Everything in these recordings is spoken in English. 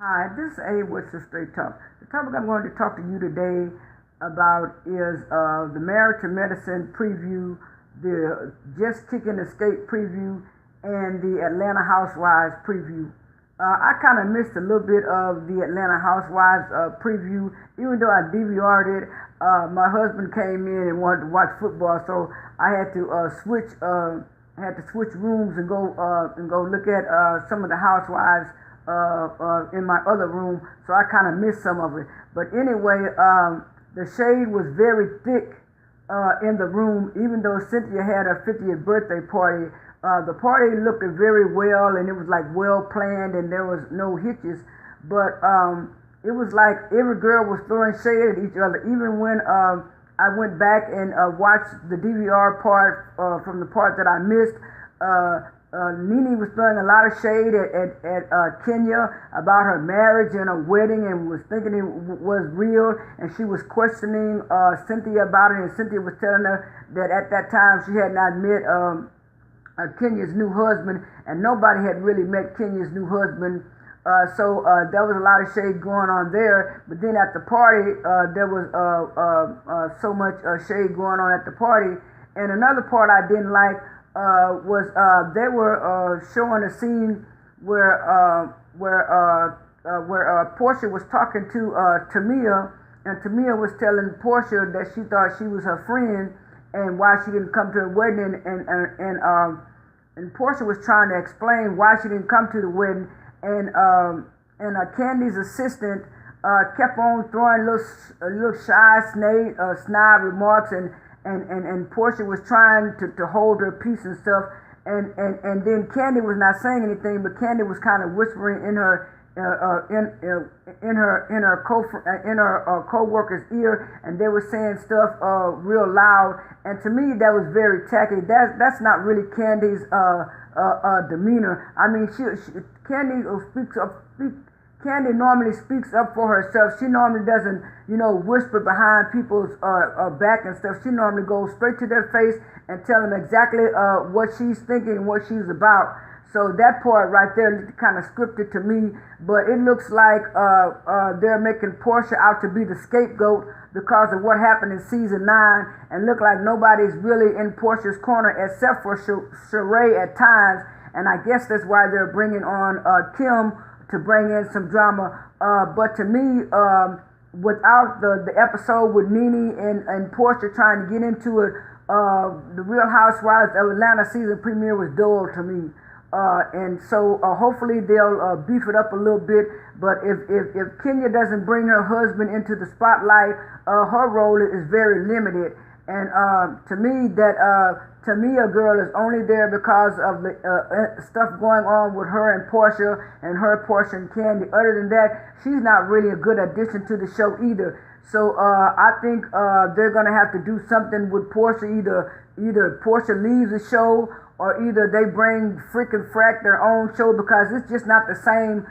Hi, this is A with the Straight Talk. The topic I'm going to talk to you today about is the Married to Medicine preview, the Just Kicking Xscape preview, and the Atlanta Housewives preview. I kind of missed a little bit of the Atlanta Housewives preview, even though I DVR'd it. My husband came in and wanted to watch football, so I had to switch. Switch rooms and go look at some of the housewives in my other room, so I kind of missed some of it. But anyway, the shade was very thick in the room, even though Cynthia had her 50th birthday party. The party looked very well, and it was like well planned, and there was no hitches. But it was like every girl was throwing shade at each other. Even when I went back and watched the DVR part from the part that I missed, Nene was throwing a lot of shade at Kenya about her marriage and her wedding, and was thinking it was real, and she was questioning Cynthia about it, and Cynthia was telling her that at that time she had not met Kenya's new husband, and nobody had really met Kenya's new husband. So there was a lot of shade going on there. But then at the party, there was so much shade going on at the party. And another part I didn't like was they were showing a scene where Portia was talking to Tamia, and Tamia was telling Portia that she thought she was her friend and why she didn't come to the wedding, and Portia was trying to explain why she didn't come to the wedding, and Candy's assistant kept on throwing little shy snide remarks, and Portia was trying to hold her peace and stuff, and then Candy was not saying anything, but Candy was kind of whispering in her co-worker's ear, and they were saying stuff real loud, and to me that was very tacky. That's not really Candy's demeanor. I mean, Candy Candy normally speaks up for herself. She normally doesn't, whisper behind people's back and stuff. She normally goes straight to their face and tell them exactly what she's thinking and what she's about. So that part right there kind of scripted to me, but it looks like they're making Portia out to be the scapegoat because of what happened in season 9, and look like nobody's really in Portia's corner except for Sheree at times, and I guess that's why they're bringing on Kim to bring in some drama. But to me, without the episode with Nene and Portia trying to get into it, the Real Housewives of Atlanta season premiere was dull to me. And so hopefully they'll beef it up a little bit. But if Kenya doesn't bring her husband into the spotlight, her role is very limited. And to me, that Tamia girl is only there because of the stuff going on with her and Portia, and and Candy. Other than that, she's not really a good addition to the show either. So I think they're gonna have to do something with Portia. Either Portia leaves the show, or either they bring freaking Frack their own show, because it's just not the same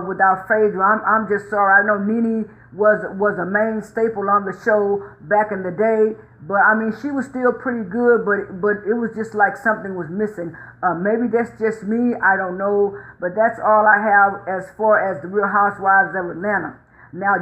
without Phaedra. I'm just sorry. I know Nene was a main staple on the show back in the day, but I mean, she was still pretty good, but it was just like something was missing. Maybe that's just me, I don't know, but that's all I have as far as the Real Housewives of Atlanta. Now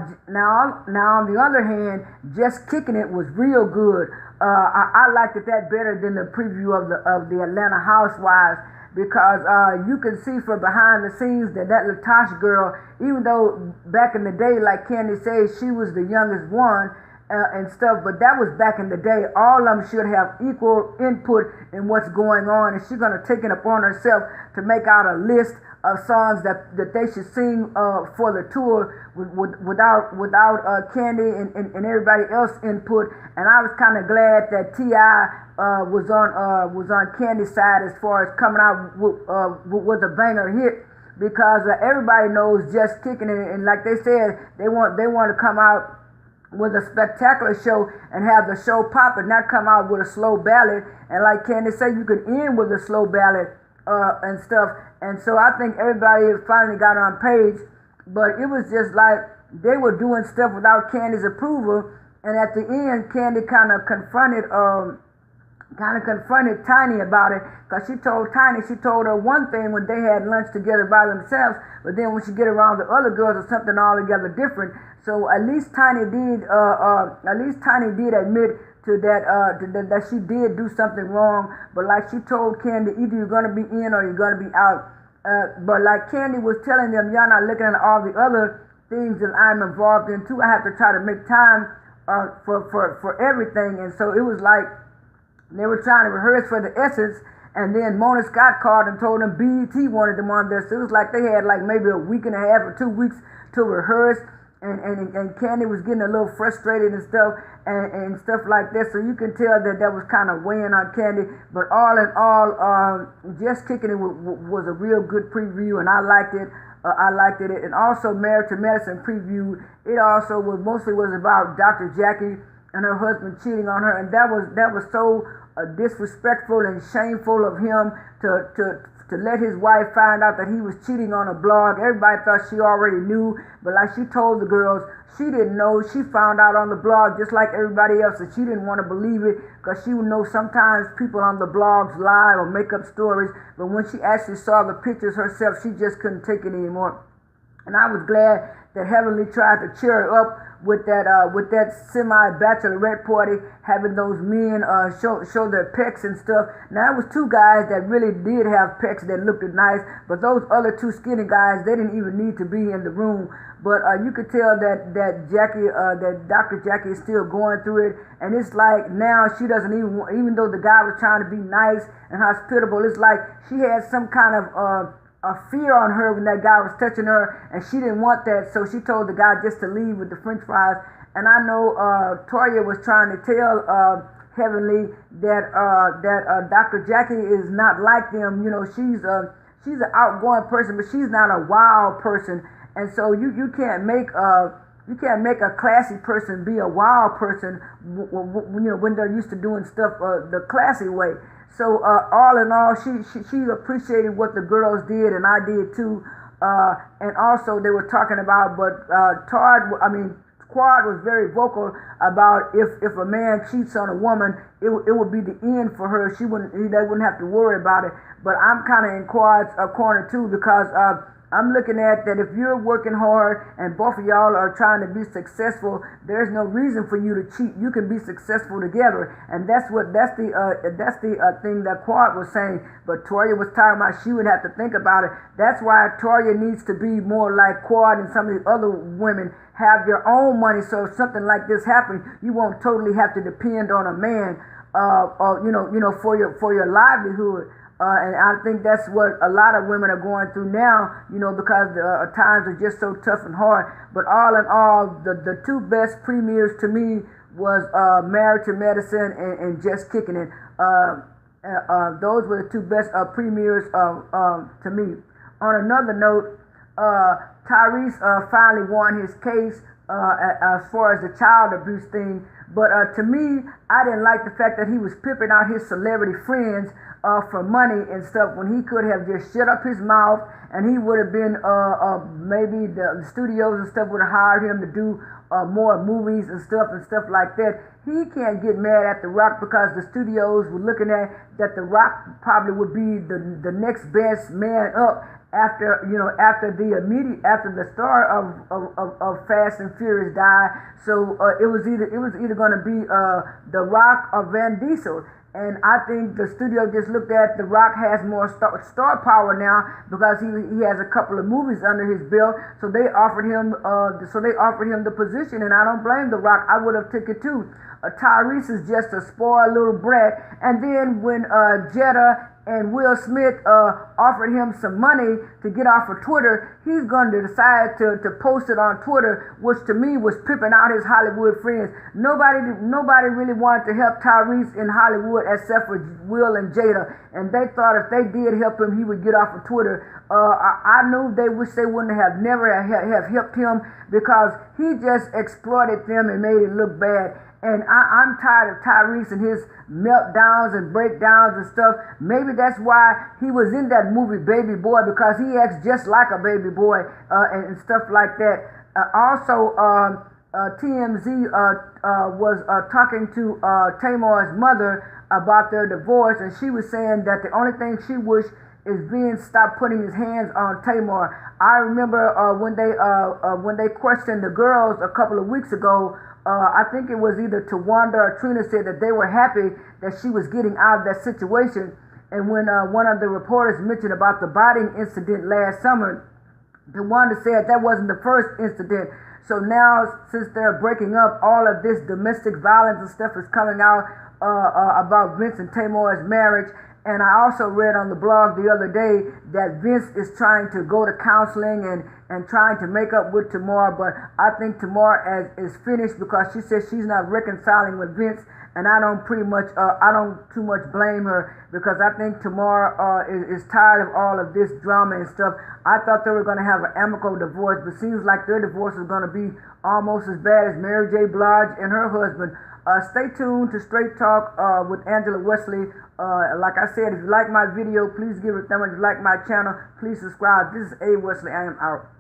on the other hand, Just Kicking It was real good. I liked it that better than the preview of the Atlanta Housewives, because you can see from behind the scenes that Latasha girl, even though back in the day, like Candy says, she was the youngest one and stuff, but that was back in the day. All of them should have equal input in what's going on, and she's gonna take it upon herself to make out a list of songs that they should sing for the tour without Candy and everybody else input. And I was kind of glad that T.I. was on Candy's side as far as coming out with a banger hit, because everybody knows Just Kicking It, and like they said, they want to come out with a spectacular show and have the show pop, and not come out with a slow ballad. And like Candy said, you could end with a slow ballad and stuff. And so I think everybody finally got on page, but it was just like they were doing stuff without Candy's approval. And at the end, Candy kind of confronted kind of confronted Tiny about it, because she told her one thing when they had lunch together by themselves, but then when she get around the other girls, it's something altogether different. So at least Tiny did admit to that she did do something wrong. But like she told Candy, either you're gonna be in or you're gonna be out. But like Candy was telling them, y'all not looking at all the other things that I'm involved in too. I have to try to make time for everything, and so it was like they were trying to rehearse for the Essence, and then Mona Scott called and told them BET wanted them on there. So it was like they had like maybe a week and a half or 2 weeks to rehearse, and Candy was getting a little frustrated and stuff like that. So you can tell that was kind of weighing on Candy. But all in all, Just Kicking It was a real good preview, and I liked it. And also Married to Medicine preview. It also mostly was about Dr. Jackie and her husband cheating on her, and that was so disrespectful and shameful of him to let his wife find out that he was cheating on a blog. Everybody thought she already knew, but like she told the girls, she didn't know. She found out on the blog just like everybody else, and she didn't want to believe it, because she would know sometimes people on the blogs lie or make up stories, but when she actually saw the pictures herself, she just couldn't take it anymore. And I was glad that Heavenly tried to cheer her up with that semi-bachelorette party, having those men show their pecs and stuff. Now, it was 2 guys that really did have pecs that looked nice, but those other 2 skinny guys, they didn't even need to be in the room. But you could tell that Dr. Jackie is still going through it, and it's like now she doesn't even though the guy was trying to be nice and hospitable, it's like she had some kind of a fear on her when that guy was touching her, and she didn't want that, so she told the guy just to leave with the french fries. And I know Toya was trying to tell Heavenly that Dr. Jackie is not like them. You know, she's an outgoing person, but she's not a wild person, and so you can't make a classy person be a wild person, when they're used to doing stuff the classy way. So all in all, she appreciated what the girls did, and I did too. And also they were talking about, but Quad was very vocal about if a man cheats on a woman, it would be the end for her. They wouldn't have to worry about it. But I'm kind of in Quad's corner too, because I'm looking at that if you're working hard and both of y'all are trying to be successful, there's no reason for you to cheat. You can be successful together, and that's the thing that Quad was saying. But Toya was talking about she would have to think about it. That's why Toya needs to be more like Quad and some of the other women. Have your own money, so if something like this happens, you won't totally have to depend on a man, for your livelihood. And I think that's what a lot of women are going through now, because the times are just so tough and hard. But all in all, the 2 best premieres to me was Married to Medicine and Just Kicking It. Those were the 2 best premieres to me. On another note, Tyrese finally won his case as far as the child abuse thing. But to me, I didn't like the fact that he was pimping out his celebrity friends for money and stuff, when he could have just shut up his mouth, and he would have been maybe the studios and stuff would have hired him to do more movies and stuff like that. He can't get mad at The Rock, because the studios were looking at that The Rock probably would be the next best man up after the star of Fast and Furious died. So it was either going to be The Rock or Vin Diesel. And I think the studio just looked at The Rock has more star power now, because he has a couple of movies under his belt. So they offered him the position, and I don't blame The Rock. I would have took it too. Tyrese is just a spoiled little brat. And then when Jetta and Will Smith offered him some money to get off of Twitter, he's going to decide to post it on Twitter, which to me was pimping out his Hollywood friends. Nobody really wanted to help Tyrese in Hollywood except for Will and Jada, and they thought if they did help him, he would get off of Twitter. I knew they wish they wouldn't have never have helped him, because he just exploited them and made it look bad. And I'm tired of Tyrese and his meltdowns and breakdowns and stuff. Maybe that's why he was in that movie Baby Boy, because he acts just like a baby boy and stuff like that. Also, TMZ was talking to Tamar's mother about their divorce, and she was saying that the only thing she wished is Vince stopped putting his hands on Tamar. I remember when they questioned the girls a couple of weeks ago. I think it was either Tawanda or Trina said that they were happy that she was getting out of that situation. And when one of the reporters mentioned about the biting incident last summer, Tawanda said that wasn't the first incident. So now, since they're breaking up, all of this domestic violence and stuff is coming out about Vince and Tamar's marriage. And I also read on the blog the other day that Vince is trying to go to counseling and trying to make up with Tamar, but I think Tamar is finished because she says she's not reconciling with Vince, and I don't too much blame her, because I think Tamar is tired of all of this drama and stuff. I thought they were going to have an amicable divorce, but seems like their divorce is going to be almost as bad as Mary J. Blige and her husband. Stay tuned to Straight Talk with Angela Wesley. Like I said, if you like my video, please give it a thumbs up. If you like my channel, please subscribe. This is A. Wesley. I am out.